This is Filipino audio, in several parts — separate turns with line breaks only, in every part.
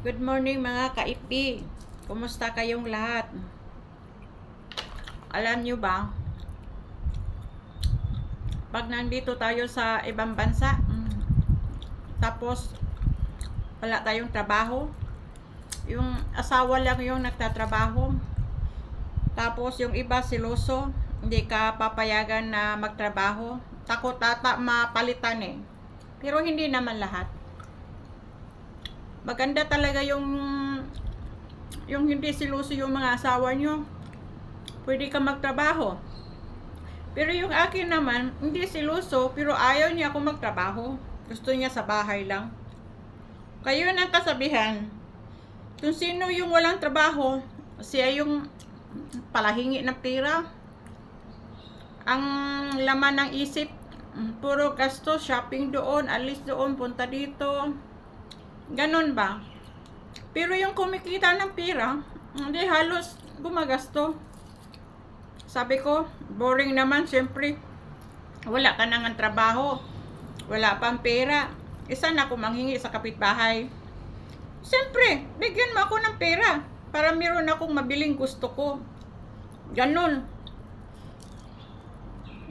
Good morning mga kaipi. Kumusta kayong lahat? Alam nyo ba, pag nandito tayo sa ibang bansa, tapos wala tayong trabaho, yung asawa lang yung nagtatrabaho, tapos yung iba siloso, hindi ka papayagan na magtrabaho, takot ata mapalitan eh. Pero hindi naman lahat. Maganda talaga yung hindi siloso yung mga asawa nyo. Pwede ka magtrabaho. Pero yung akin naman, hindi siloso, pero ayaw niya ako magtrabaho. Gusto niya sa bahay lang. Kayo ang kasabihan, kung sino yung walang trabaho, siya yung palahingi ng pera. Ang laman ng isip, puro gasto, shopping doon, alis doon, punta dito. Ganon ba? Pero yung kumikita ng pera, hindi halos gumagasto. Sabi ko, boring naman, siyempre. Wala ka nang trabaho. Wala pang pera. Isa na ako manghingi sa kapitbahay. Siyempre, bigyan mo ako ng pera para meron akong mabiling gusto ko. Ganon.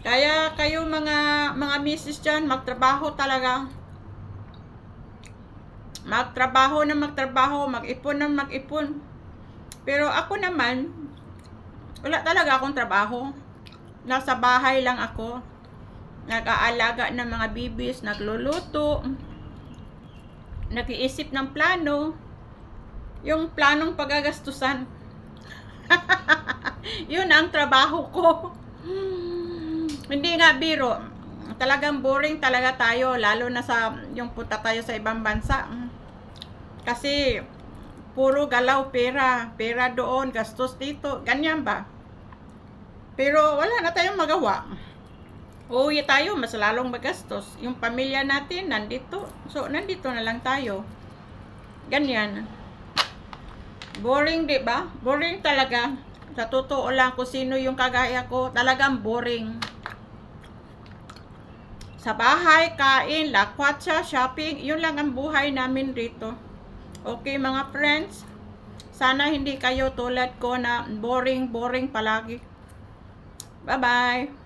Kaya kayo mga misis dyan, magtrabaho talaga. Magtrabaho na magtrabaho, mag-ipon na mag-ipon. Pero ako naman, wala talaga akong trabaho. Nasa bahay lang ako. Nag-aalaga ng mga bibis, nagluluto, nag-iisip ng plano. Yung planong paggagastusan. Yun ang trabaho ko. Hindi nga biro. Talagang boring talaga tayo, lalo na sa yung punta tayo sa ibang bansa. Kasi puro galaw pera, pera doon, gastos dito, ganyan ba? Pero wala na tayong magawa. Uuwi tayo, mas lalong magastos. Yung pamilya natin nandito, so nandito na lang tayo. Ganyan. Boring, di ba? Boring talaga. Sa totoo lang, kung sino yung kagaya ko, talagang boring. Sa bahay, kain, lakwatsa, shopping, yun lang ang buhay namin rito. Okay mga friends, sana hindi kayo tulad ko na boring palagi. Bye-bye.